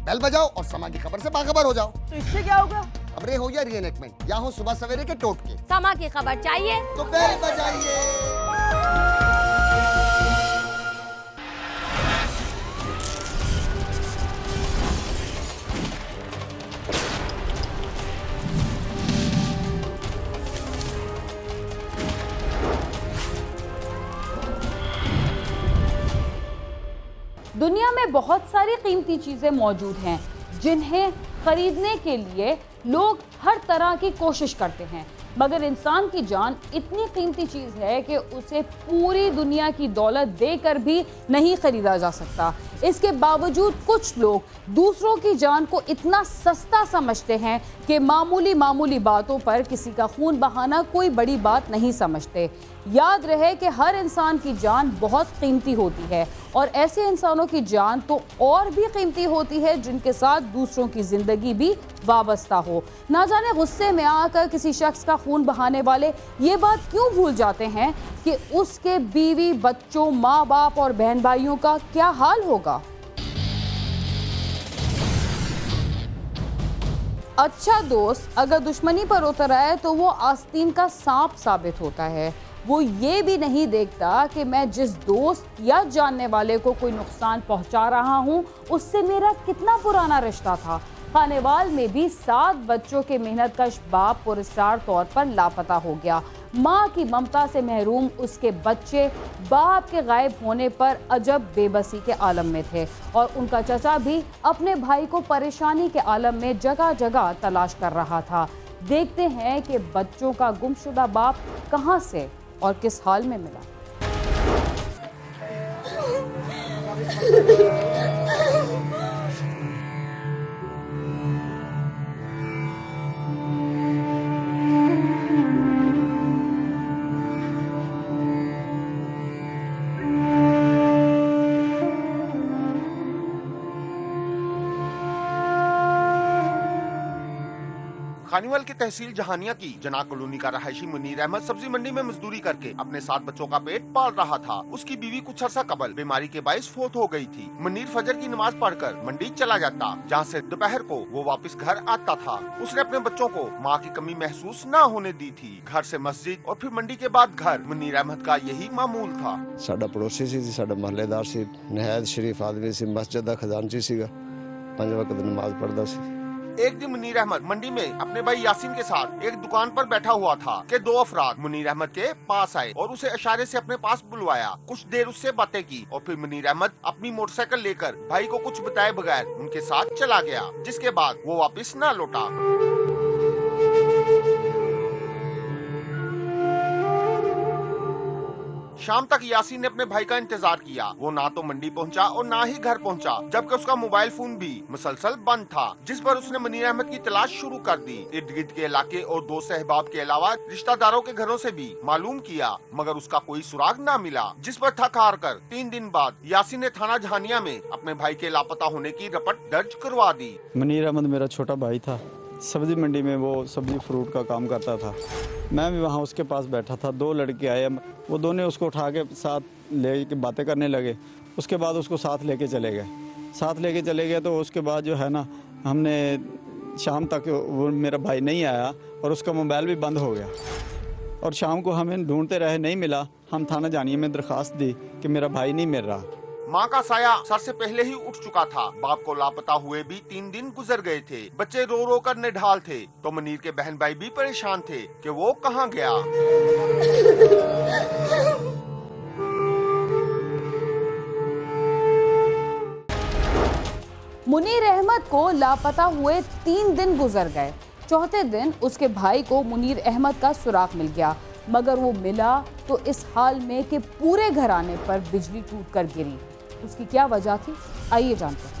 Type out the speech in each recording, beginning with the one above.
Bell बजाओ और समा की खबर से बाखबर हो जाओ। तो इससे क्या होगा? खबरें हो या रीएनेक्टमेंट या हो सुबह सवेरे के टोटके, समा की खबर चाहिए तो बेल बजाइए। दुनिया में बहुत सारी कीमती चीजें मौजूद हैं जिन्हें खरीदने के लिए लोग हर तरह की कोशिश करते हैं, मगर इंसान की जान इतनी कीमती चीज है कि उसे पूरी दुनिया की दौलत देकर भी नहीं खरीदा जा सकता। इसके बावजूद कुछ लोग दूसरों की जान को इतना सस्ता समझते हैं कि मामूली बातों पर किसी का खून बहाना कोई बड़ी बात नहीं समझते। याद रहे कि हर इंसान की जान बहुत कीमती होती है और ऐसे इंसानों की जान तो और भी कीमती होती है जिनके साथ दूसरों की जिंदगी भी वाबस्ता हो। ना जाने गुस्से में आकर किसी शख्स का खून बहाने वाले ये बात क्यों भूल जाते हैं कि उसके बीवी, बच्चों, माँ बाप और बहन भाइयों का क्या हाल होगा। अच्छा दोस्त अगर दुश्मनी पर उतर आए तो वो आस्तीन का सांप साबित होता है। वो ये भी नहीं देखता कि मैं जिस दोस्त या जानने वाले को कोई नुकसान पहुंचा रहा हूं उससे मेरा कितना पुराना रिश्ता था। खानेवाल में भी 7 बच्चों के मेहनतकश बाप पुरस्कार तौर पर लापता हो गया। माँ की ममता से महरूम उसके बच्चे बाप के गायब होने पर अजब बेबसी के आलम में थे और उनका चचा भी अपने भाई को परेशानी के आलम में जगह जगह तलाश कर रहा था। देखते हैं कि बच्चों का गुमशुदा बाप कहां से और किस हाल में मिला। खानीवाल की तहसील जहानिया की जना कॉलोनी का रहायशी मुनीर अहमद सब्जी मंडी में मजदूरी करके अपने 7 बच्चों का पेट पाल रहा था। उसकी बीवी कुछ अर्सा कबल बीमारी के बायस फोत हो गई थी। मुनीर फजर की नमाज पढ़कर मंडी चला जाता, जहां से दोपहर को वो वापस घर आता था। उसने अपने बच्चों को माँ की कमी महसूस न होने दी थी। घर से मस्जिद और फिर मंडी के बाद घर, मुनीर अहमद का यही मामूल था। साडा पड़ोसी सी, साडा महल्लेदार सी, नहायत शरीफ आदमी सी, मस्जिद दा खजानची सीगा, 5 वक्त नमाज पढ़दा सी। एक दिन मुनीर अहमद मंडी में अपने भाई यासीन के साथ एक दुकान पर बैठा हुआ था कि 2 अफराद मुनीर अहमद के पास आए और उसे इशारे से अपने पास बुलवाया। कुछ देर उससे बातें की और फिर मुनीर अहमद अपनी मोटरसाइकिल लेकर भाई को कुछ बताए बगैर उनके साथ चला गया, जिसके बाद वो वापस न लौटा। शाम तक यासीन ने अपने भाई का इंतजार किया। वो ना तो मंडी पहुंचा और ना ही घर पहुंचा, जबकि उसका मोबाइल फोन भी मुसलसल बंद था, जिस पर उसने मुनीर अहमद की तलाश शुरू कर दी। इर्द गिर्द के इलाके और 2 सहबाब के अलावा रिश्तेदारों के घरों से भी मालूम किया, मगर उसका कोई सुराग न मिला, जिस पर थक हार कर 3 दिन बाद यासीन ने थाना जहानिया में अपने भाई के लापता होने की रिपोर्ट दर्ज करवा दी। मुनीर अहमद मेरा छोटा भाई था। सब्जी मंडी में वो सब्जी फ्रूट का काम करता था। मैं भी वहाँ उसके पास बैठा था। 2 लड़के आए, वो दोनों उसको उठा के साथ ले के बातें करने लगे। उसके बाद उसको साथ लेके चले गए। तो उसके बाद जो है ना, हमने शाम तक वो मेरा भाई नहीं आया और उसका मोबाइल भी बंद हो गया और शाम को हमें ढूंढते रहे, नहीं मिला। हम थाना जानिए में दरख्वास्त दी कि मेरा भाई नहीं मिल रहा। माँ का साया सर से पहले ही उठ चुका था। बाप को लापता हुए भी 3 दिन गुजर गए थे। बच्चे रो रो कर निढाल थे, तो मुनीर के बहन भाई भी परेशान थे कि वो कहाँ गया। मुनीर अहमद को लापता हुए 3 दिन गुजर गए। चौथे दिन उसके भाई को मुनीर अहमद का सुराग मिल गया, मगर वो मिला तो इस हाल में कि पूरे घराने पर बिजली टूटकर गिरी। उसकी क्या वजह थी, आइए जानते हैं।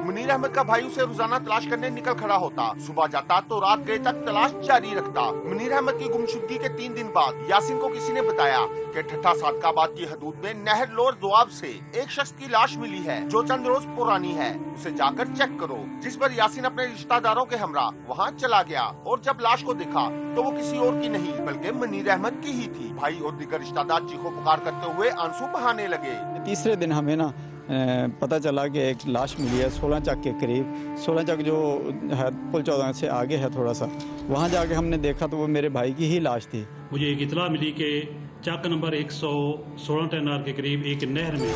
मुनीर अहमद का भाई उसे रोजाना तलाश करने निकल खड़ा होता। सुबह जाता तो रात गए तक तलाश जारी रखता। मुनीर अहमद की गुमशुदगी के 3 दिन बाद यासीन को किसी ने बताया कि ठट्ठा सादकाबाद की हदूद में नहर लोर दोआब से एक शख्स की लाश मिली है जो चंद रोज पुरानी है, उसे जाकर चेक करो। जिस पर यासीन अपने रिश्तेदारों के हमरा वहाँ चला गया और जब लाश को देखा तो वो किसी और की नहीं बल्कि मुनीर अहमद की ही थी। भाई और दीगर रिश्तेदार चीखो पुकार करते हुए आंसू बहाने लगे। तीसरे दिन हमें ना पता चला कि एक लाश मिली है 16 चक के करीब। 16 चक जो है पुल 14 से आगे है थोड़ा सा, वहाँ जाके हमने देखा तो वो मेरे भाई की ही लाश थी। मुझे एक इतला मिली कि चक नंबर 116 टेनार के करीब एक नहर में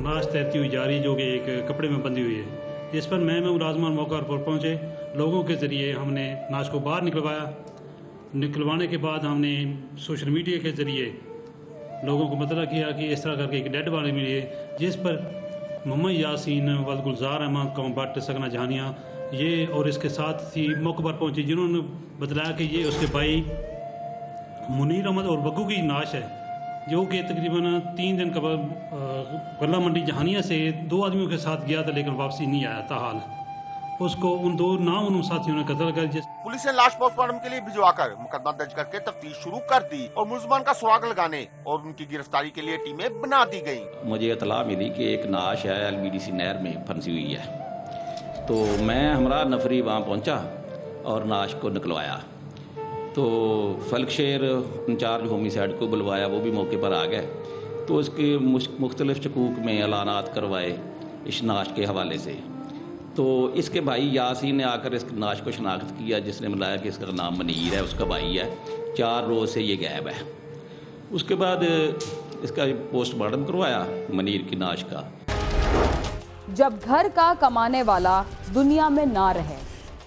लाश तैरती हुई जा रही, जो कि एक कपड़े में बंधी हुई है। इस पर मैं मुलाजमान मौका पर पहुँचे। लोगों के ज़रिए हमने लाश को बाहर निकलवाने के बाद हमने सोशल मीडिया के ज़रिए लोगों को मतला किया कि इस तरह करके एक डेड बॉडी मिली है, जिस पर मोहम्मद यासीन वल गुलजार अहमद कौम भट्ट सकना जहानिया ये और इसके साथ ही मौके पर पहुंची, जिन्होंने बतलाया कि ये उसके भाई मुनीर अहमद और बग्गू की नाश है, जो कि तकरीबन 3 दिन कबल गल्ला मंडी जहानिया से 2 आदमियों के साथ गया था, लेकिन वापसी नहीं आया था। हाल उसको उन 2 नाम साथियों ने कत्ल कर। पुलिस ने लाश पोस्टमार्टम के लिए भिजवाकर मुकदमा दर्ज करके तफ्तीश शुरू कर दी और मुलजमान का सुराग लगाने और उनकी गिरफ्तारी के लिए टीमें बना दी गयी। मुझे इतला मिली कि एक नाश है LBDC नहर में फंसी हुई है, तो मैं हमरा नफरी वहाँ पहुँचा और नाश को निकलवाया। तो फलकशेर इंचार्ज होमिसाइड को बुलवाया, वो भी मौके पर आ गए। तो उसके मुख्तलिफ शकूक में एलानात करवाए इस नाश के हवाले से। तो इसके भाई यासीन ने आकर इस नाश को शनाख्त किया, जिसने बताया कि इसका नाम मनीर है, उसका भाई है, 4 रोज़ से ये गायब है। उसके बाद इसका पोस्टमार्टम करवाया मनीर की नाश का। जब घर का कमाने वाला दुनिया में ना रहे,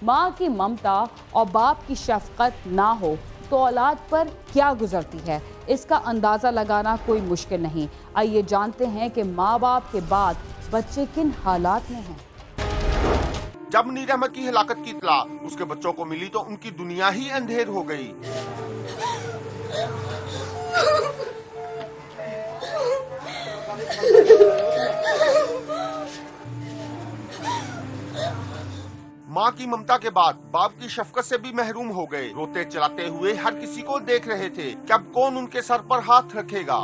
माँ की ममता और बाप की शफकत ना हो, तो औलाद पर क्या गुजरती है, इसका अंदाज़ा लगाना कोई मुश्किल नहीं। आइए जानते हैं कि माँ बाप के बाद बच्चे किन हालात में हैं। जब मुनीर अहमद की हलाकत की इत्तला उसके बच्चों को मिली तो उनकी दुनिया ही अंधेर हो गई। माँ की ममता के बाद बाप की शफकत से भी महरूम हो गए। रोते चलाते हुए हर किसी को देख रहे थे कि अब कौन उनके सर पर हाथ रखेगा।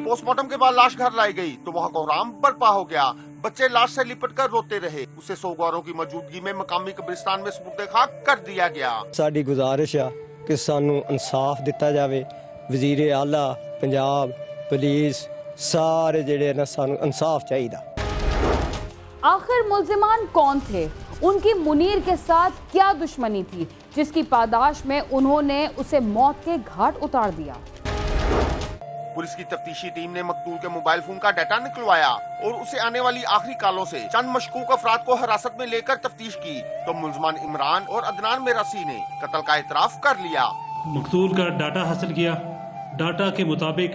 पोस्टमार्टम के बाद लाश घर लाई गई तो वहाँ कोहराम बर्पा हो गया। बच्चे लाश से लिपटकर रोते रहे। उसे सोगवारों की मौजूदगी में मकामी कब्रिस्तान में सुपुर्द खाक कर दिया गया। साडी गुजारिश है कि सानू इंसाफ दिता जावे। वजीर आला पंजाब, पुलिस सारे जेड़े ना सानू इंसाफ चाहिए। आखिर मुल्जिमान कौन थे? उनकी मुनीर के साथ क्या दुश्मनी थी जिसकी पादाश में उन्होंने उसे मौत के घाट उतार दिया? पुलिस की तफ्तीशी टीम ने मकतूल के मोबाइल फोन का डाटा निकलवाया और उसे आने वाली आखिरी कॉलों से चंद मशकूक अफराद को हिरासत में लेकर तफ्तीश की तो मुल्जमान इमरान और अदनान मिरासी ने कत्ल का इतराफ कर लिया। मकतूल का डाटा हासिल किया। डाटा के मुताबिक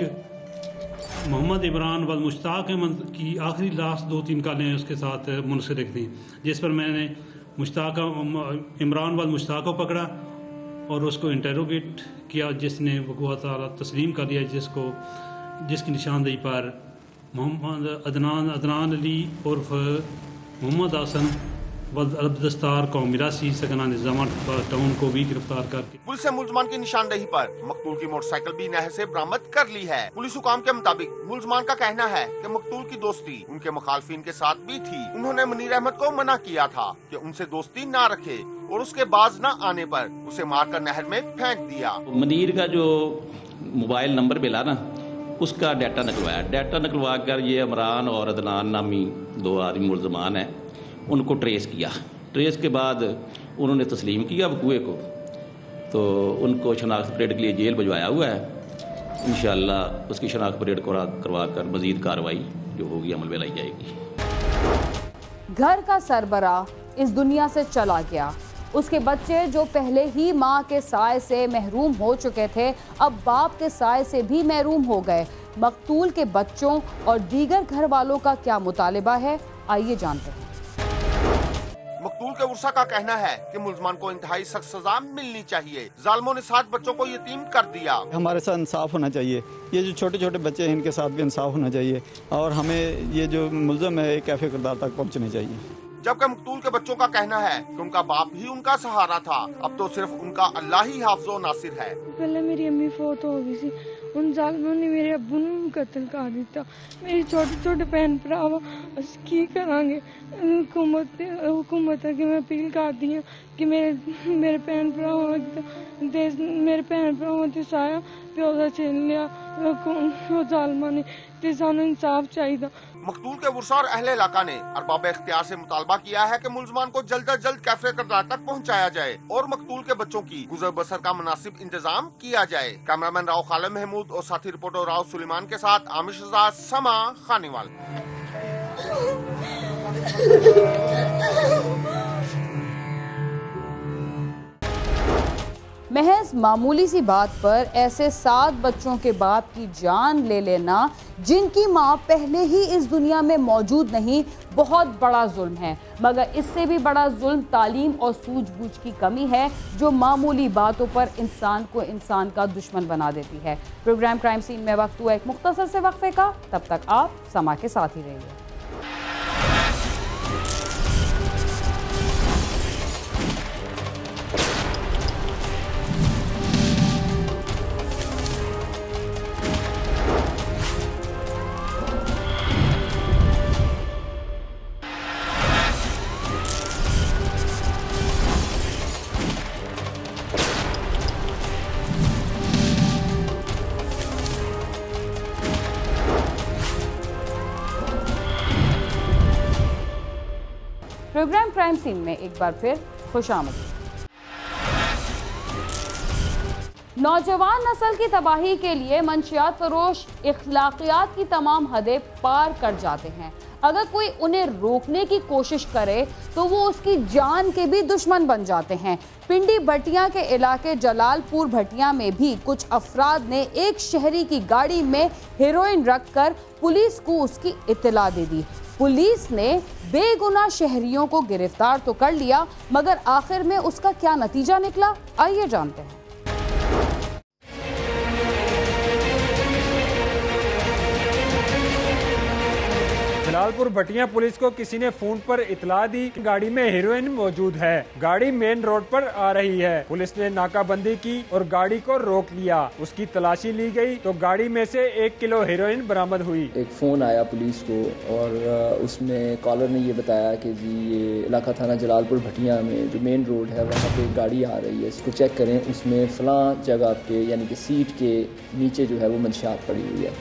मोहम्मद इमरान व मुश्ताक अहमद की आखिरी लाश 2-3 कालें उसके साथ मुनसलिक थी, जिस पर मैंने इमरान व मुश्ताक को पकड़ा और उसको इंटेरोगेट किया, जिसने वक़ुआ ताला तस्लीम कर दिया, जिसकी निशानदेही पर मोहम्मद अदनान अली उर्फ मोहम्मद हसन वदस्तार कौम मिरासी सकना निजामा टाउन को भी गिरफ्तार करके पुलिस ने मुल्जमान की निशानदेही पर मकतूल की मोटरसाइकिल भी नहर से बरामद कर ली है। पुलिस हुकाम के मुताबिक मुल्जमान का कहना है कि मकतूल की दोस्ती उनके मुखालफिन के साथ भी थी। उन्होंने मुनीर अहमद को मना किया था कि उनसे दोस्ती ना रखे और उसके बाज न आने पर उसे मारकर नहर में फेंक दिया। मुनीर का जो मोबाइल नंबर मिला ना, उसका डाटा निकलवाया। डाटा निकलवा कर ये इमरान और अदनान नामी 2 आदमी मुल्जमान हैं, उनको ट्रेस किया। ट्रेस के बाद उन्होंने तस्लीम किया वकूए को, तो उनको शनाख्त परेड के लिए जेल भिजवाया हुआ है। इंशाअल्लाह उसकी शनाख्त परेड करवा कर मजीद कार्रवाई जो होगी अमल में लाई जाएगी। घर का सरबराह इस दुनिया से चला गया। उसके बच्चे जो पहले ही माँ के साए से महरूम हो चुके थे, अब बाप के साए से भी महरूम हो गए। मकतूल के बच्चों और दीगर घर वालों का क्या मुतालिबा है, आइए जानते हैं। मकतूल के उर्सा का कहना है कि मुल्जमान को इंतहाई सख्त सजा मिलनी चाहिए। जालिमों ने 7 बच्चों को यतीम कर दिया। हमारे साथ इंसाफ होना चाहिए। ये जो छोटे छोटे बच्चे हैं इनके साथ भी इंसाफ होना चाहिए और हमें ये जो मुल्ज़म है कैफे किरदार तक पहुँचने चाहिए। जबकि मकतूल के बच्चों का कहना है कि उनका बाप ही उनका सहारा था, अब तो सिर्फ उनका अल्लाह ही हाफ़िज़ व नासिर है। पहले मेरी अम्मी फौत हो गई थी उन जालिमां ने मेरे अब्बू नूं कतल कर दिता। मेरे छोटे छोटे भैन भरा वा, असीं की करांगे? हुकूमत अगे मैं अपील करदी हां कि मेरे भैन भरावां मेरे भैन भरावां ते साया प्यो दा छीन लिया जालिमां ने, ते सानूं इंसाफ चाहिदा। मकतूल के वर्सा और अहले इलाका ने अरबाब इख्तियार से मुतालबा किया है कि मुलजमान को जल्द अज जल्द कैफे करदार तक पहुंचाया जाए और मकतूल के बच्चों की गुजर बसर का मुनासिब इंतजाम किया जाए। कैमरामैन राव खालिद महमूद और साथी रिपोर्टर राव सुलेमान के साथ आमिश रजा, समा, खानेवाल। महज मामूली सी बात पर ऐसे 7 बच्चों के बाप की जान ले लेना, जिनकी माँ पहले ही इस दुनिया में मौजूद नहीं, बहुत बड़ा जुल्म है। मगर इससे भी बड़ा जुल्म तालीम और सूझबूझ की कमी है, जो मामूली बातों पर इंसान को इंसान का दुश्मन बना देती है। प्रोग्राम क्राइम सीन में वक्त हुआ एक मुख्तसर से वक्फे का, तब तक आप समा के साथ ही रहिए। प्रोग्राम क्राइम सीन में एक बार फिर खुशामदीद। नौजवान नस्ल की तबाही के लिए मंशियात फरोश इखलाकियात की तमाम हदें पार कर जाते हैं। अगर कोई उन्हें रोकने की कोशिश करे तो वो उसकी जान के भी दुश्मन बन जाते हैं। पिंडी भटिया के इलाके जलालपुर भटिया में भी कुछ अफराद ने एक शहरी की गाड़ी में हेरोइन रखकर पुलिस को उसकी इत्तला दे दी। पुलिस ने बेगुनाह शहरियों को गिरफ्तार तो कर लिया, मगर आखिर में उसका क्या नतीजा निकला, आइए जानते हैं। जलालपुर भटिया पुलिस को किसी ने फोन पर इतला दी कि गाड़ी में हेरोइन मौजूद है। गाड़ी मेन रोड पर आ रही है। पुलिस ने नाकाबंदी की और गाड़ी को रोक लिया। उसकी तलाशी ली गई तो गाड़ी में से 1 किलो हेरोइन बरामद हुई। एक फोन आया पुलिस को और उसमें कॉलर ने ये बताया कि जी ये इलाका थाना जलालपुर भटिया में जो मेन रोड है वहाँ पे गाड़ी आ रही है, इसको चेक करें, उसमें फलां जगह पे यानी कि सीट के नीचे जो है वो मंशियात पड़ी हुई है।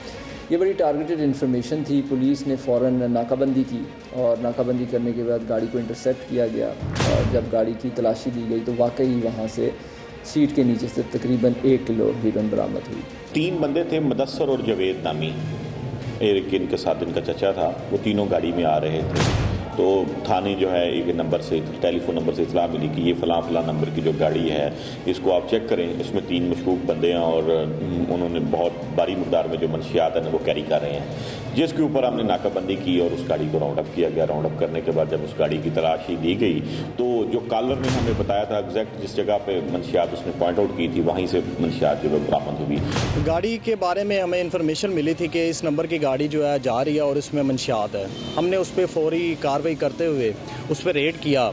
ये बड़ी टारगेटेड इन्फॉर्मेशन थी। पुलिस ने फ़ौरन नाकाबंदी की और नाकाबंदी करने के बाद गाड़ी को इंटरसेप्ट किया गया और जब गाड़ी की तलाशी ली गई तो वाकई वहाँ से सीट के नीचे से तकरीबन 1 किलो हेरोइन बरामद हुई। 3 बंदे थे, मुदस्सर और जवेद नामी, एक इनके साथ इनका चचा था। वो तीनों गाड़ी में आ रहे थे तो थाने जो है एक नंबर से, टेलीफोन नंबर से इतला मिली कि ये फ़लाँ फ़लाँ नंबर की जो गाड़ी है इसको आप चेक करें, इसमें 3 मशकूक बंदे हैं और उन्होंने बहुत भारी मकदार में जो मंशियात हैं वो कैरी कर रहे हैं। जिसके ऊपर हमने नाकाबंदी की और उस गाड़ी को राउंड अप किया गया। राउंड अप करने के बाद जब उस गाड़ी की तलाशी ली गई तो जो कॉलर ने हमें बताया था एग्जैक्ट जिस जगह पे मंशियात उसने पॉइंट आउट की थी वहीं से मंशियात जो है बरामद हुई। गाड़ी के बारे में हमें इन्फॉर्मेशन मिली थी कि इस नंबर की गाड़ी जो है जा रही है और इसमें मंशियात है। हमने उस पर फौरी कार्रवाई करते हुए उस पर रेड किया।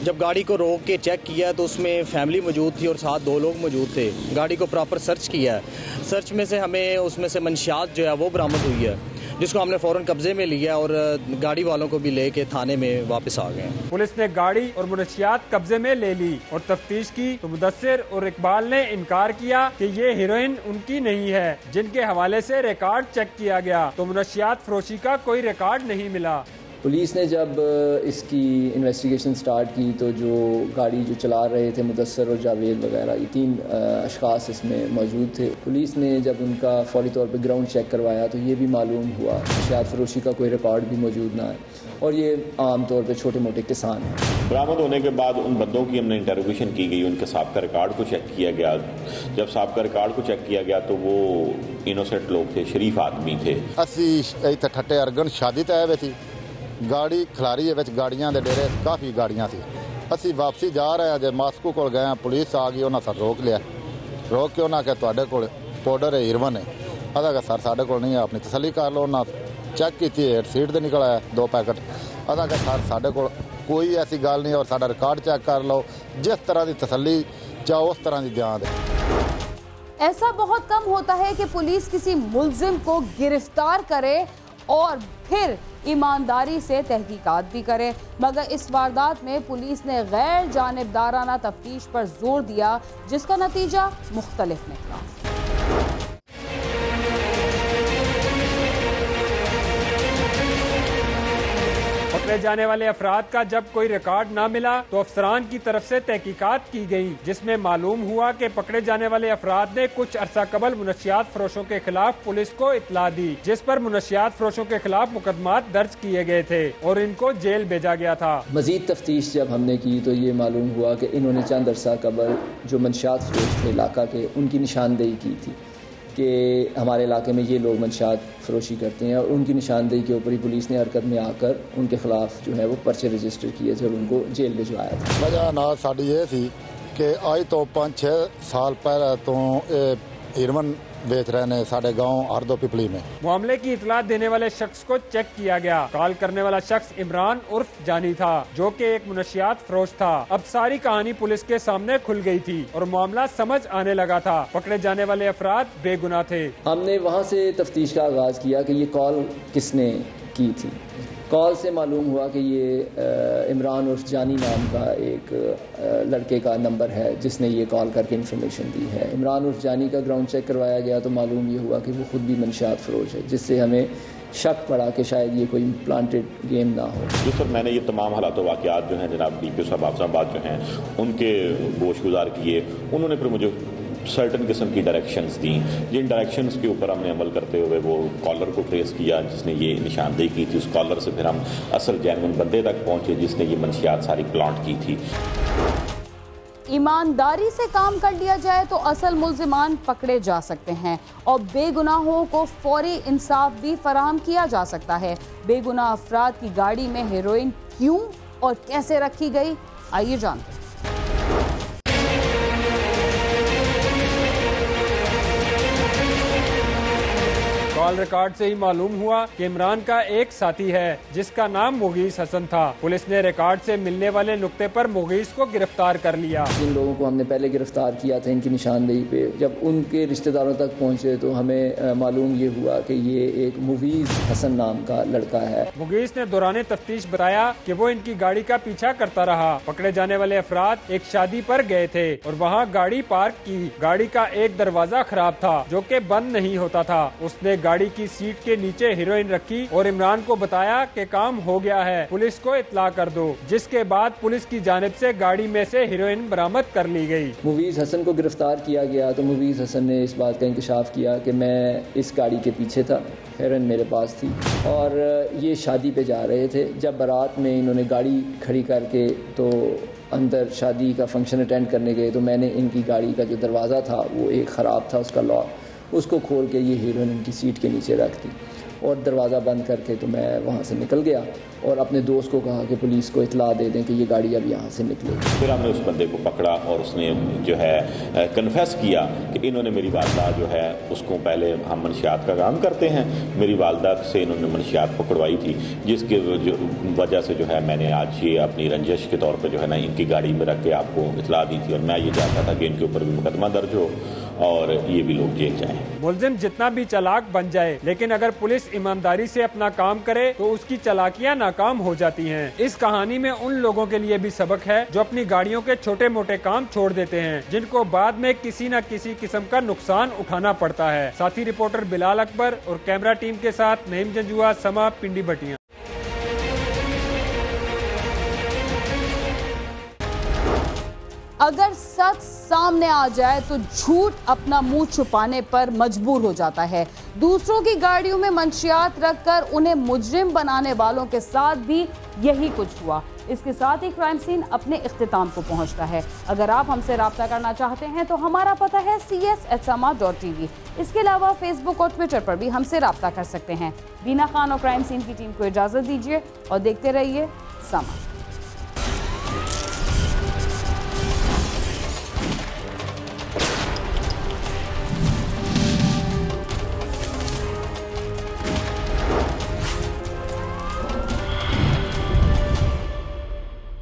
जब गाड़ी को रोक के चेक किया तो उसमें फैमिली मौजूद थी और साथ 2 लोग मौजूद थे। गाड़ी को प्रॉपर सर्च किया। सर्च में से हमें उसमें से मंशियात जो है वो बरामद हुई है, जिसको हमने फ़ौरन कब्जे में लिया और गाड़ी वालों को भी लेके थाने में वापस आ गए। पुलिस ने गाड़ी और मुनशियात कब्जे में ले ली और तफ्तीश की तो मुदस्सिर और इकबाल ने इनकार किया कि ये हीरोइन उनकी नहीं है। जिनके हवाले से रिकॉर्ड चेक किया गया तो मुनशियात फरोशी का कोई रिकॉर्ड नहीं मिला। पुलिस ने जब इसकी इन्वेस्टिगेशन स्टार्ट की तो जो गाड़ी जो चला रहे थे मुदस्सर और जावेद वगैरह, ये 3 अशखास इसमें मौजूद थे। पुलिस ने जब उनका फौरी तौर पे ग्राउंड चेक करवाया तो ये भी मालूम हुआ शायद फरोशी का कोई रिकॉर्ड भी मौजूद ना है और ये आम तौर पे छोटे मोटे किसान हैं। बरामद होने के बाद उन बंदों की हमने इंटरोगेशन की गई, उनके साहब का रिकॉर्ड को चेक किया गया। जब साहब का रिकॉर्ड को चेक किया गया तो वो इनोसेंट लोग थे, शरीफ आदमी थे। असी इत्थे ठट्टे अर्गन शादी ते आए हुए थी। गाड़ी खिलारी है, गाड़ियां दे डेरे काफ़ी गाड़ियां थी। असी वापसी जा रहे हैं, जब मास्को को गए, पुलिस आ गई, उन्हें सर रोक लिया। रोक के उन्हें कहा तुहाडे कोल पाउडर है, हीरोइन है। अदा कहा सर साढ़े कोल नहीं है, अपनी तसली कर लो। उन्हें चेक की सीट से निकल आया 2 पैकेट। अदा कहा सर साढ़े कोल कोई ऐसी गल नहीं और साडा रिकॉर्ड चेक कर लो, जिस तरह की तसली चाहो उस तरह की दें। ऐसा बहुत कम होता है कि पुलिस किसी मुलजिम को गिरफ्तार करे और फिर ईमानदारी से तहकीकात भी करे, मगर इस वारदात में पुलिस ने गैर जानिबदाराना तफ्तीश पर जोर दिया, जिसका नतीजा मुख्तलिफ निकला। पकड़े जाने वाले अफराद का जब कोई रिकॉर्ड ना मिला तो अफसरान की तरफ से तहकीकात की गई, जिसमें मालूम हुआ कि पकड़े जाने वाले अफराद ने कुछ अरसा कबल मुनशियात फरोशों के खिलाफ पुलिस को इत्तला दी, जिस पर मुनशियात फरोशों के खिलाफ मुकदमात दर्ज किए गए थे और इनको जेल भेजा गया था। मजीद तफ्तीश जब हमने की तो ये मालूम हुआ कि इन्होंने चंद अरसा कबल जो मुनशियात फरोश थे इलाका के, उनकी निशानदेही की थी कि हमारे इलाके में ये लोग मंशियात फरोशी करते हैं, और उनकी निशानदेही के ऊपर ही पुलिस ने हरकत में आकर उनके खिलाफ जो है वो पर्चे रजिस्टर किए थे और उनको जेल भिजवाया था। वजह ना साड़ी ये थी कि आज तो 5-6 साल पहले तो हीरोइन बेच रहे ने साढ़े गांव हरदो पिपली में। मामले की इतला देने वाले शख्स को चेक किया गया। कॉल करने वाला शख्स इमरान उर्फ जानी था, जो कि एक मुनशियात फरोश था। अब सारी कहानी पुलिस के सामने खुल गई थी और मामला समझ आने लगा था। पकड़े जाने वाले अफराद बेगुनाह थे। हमने वहाँ से तफ्तीश का आगाज किया कि ये कॉल किसने की थी। कॉल से मालूम हुआ कि ये इमरान उर्फ जानी नाम का एक लड़के का नंबर है जिसने ये कॉल करके इन्फॉर्मेशन दी है। इमरान उर्फ जानी का ग्राउंड चेक करवाया गया तो मालूम ये हुआ कि वो खुद भी मंशियात फरोश है, जिससे हमें शक पड़ा कि शायद ये कोई प्लांटेड गेम ना हो। जी सर, मैंने ये तमाम हालात वाक़यात जो हैं जनाब DPO साहब आफजाबाद जो हैं उनके गोशगुजार किए। उन्होंने फिर मुझे सर्टन किस्म की डायरेक्शंस दी, जिन डायरेक्शंस के ऊपर हमने अमल करते हुए वो कॉलर को ट्रेस किया जिसने ये निशानदेही की थी। उस कॉलर से फिर हम असल जेन्युइन बंदे तक पहुंचे जिसने ये मंशियात सारी प्लांट की थी। ईमानदारी से काम कर लिया जाए तो असल मुल्जिमान पकड़े जा सकते हैं और बेगुनाहों को फौरी इंसाफ भी फराहम किया जा सकता है। बेगुनाह अफराद की गाड़ी में हेरोइन क्यों और कैसे रखी गई, आइए जानते हैं। कॉल रिकॉर्ड से ही मालूम हुआ कि इमरान का एक साथी है जिसका नाम मुगीस हसन था। पुलिस ने रिकॉर्ड से मिलने वाले नुक्ते पर मुगीस को गिरफ्तार कर लिया। जिन लोगों को हमने पहले गिरफ्तार किया था इनकी निशानदेही पे जब उनके रिश्तेदारों तक पहुंचे तो हमें मालूम ये हुआ कि ये एक मुगीस हसन नाम का लड़का है। मुगीस ने दौरान तफ्तीश बताया कि वो इनकी गाड़ी का पीछा करता रहा। पकड़े जाने वाले अफराद एक शादी पर गए थे और वहाँ गाड़ी पार्क की। गाड़ी का एक दरवाजा खराब था जो कि बंद नहीं होता था। उसने गाड़ी की सीट के नीचे हीरोइन रखी और इमरान को बताया कि काम हो गया है, पुलिस को इत्तला कर दो, जिसके बाद पुलिस की जानिब से गाड़ी में से हीरोइन बरामद कर ली गई। मुवीज हसन को गिरफ्तार किया गया तो मुवीज हसन ने इस बात का इंकशाफ किया कि मैं इस गाड़ी के पीछे था, हीरोइन मेरे पास थी और ये शादी पे जा रहे थे। जब बारात में इन्होंने गाड़ी खड़ी करके तो अंदर शादी का फंक्शन अटेंड करने गए तो मैंने इनकी गाड़ी का जो दरवाज़ा था वो एक ख़राब था, उसका लॉक, उसको खोल के ये हीरोइन इनकी सीट के नीचे रख दी और दरवाज़ा बंद करके तो मैं वहाँ से निकल गया और अपने दोस्त को कहा कि पुलिस को इत्तला दे दें कि ये गाड़ी अब यहाँ से निकले। फिर हमने उस बंदे को पकड़ा और उसने जो है कन्फेस किया कि इन्होंने मेरी वालदा जो है उसको, पहले हम मंशियात का काम करते हैं, मेरी वालदा से इन्होंने मंशियात पकड़वाई थी, जिसके वजह से जो है मैंने आज ये अपनी रंजिश के तौर पर जो है ना इनकी गाड़ी में रख के आपको इत्तला दी थी और मैं ये चाहता था कि इनके ऊपर भी मुकदमा दर्ज हो और ये भी लोग जेल जाएं। मुलजिम जितना भी चालाक बन जाए, लेकिन अगर पुलिस ईमानदारी से अपना काम करे तो उसकी चालाकियां नाकाम हो जाती हैं। इस कहानी में उन लोगों के लिए भी सबक है जो अपनी गाड़ियों के छोटे मोटे काम छोड़ देते हैं, जिनको बाद में किसी न किसी किस्म का नुकसान उठाना पड़ता है। साथी रिपोर्टर बिलाल अकबर और कैमरा टीम के साथ नईम जंजुआ, समा, पिंडी भटिया। अगर सच सामने आ जाए तो झूठ अपना मुंह छुपाने पर मजबूर हो जाता है। दूसरों की गाड़ियों में मंशियात रखकर उन्हें मुजरिम बनाने वालों के साथ भी यही कुछ हुआ। इसके साथ ही क्राइम सीन अपने इख्तिताम को पहुंचता है। अगर आप हमसे राब्ता करना चाहते हैं तो हमारा पता है cs@sama.tv। इसके अलावा फेसबुक और ट्विटर पर भी हमसे राब्ता कर सकते हैं। बीना खान और क्राइम सीन की टीम को इजाज़त दीजिए और देखते रहिए समा।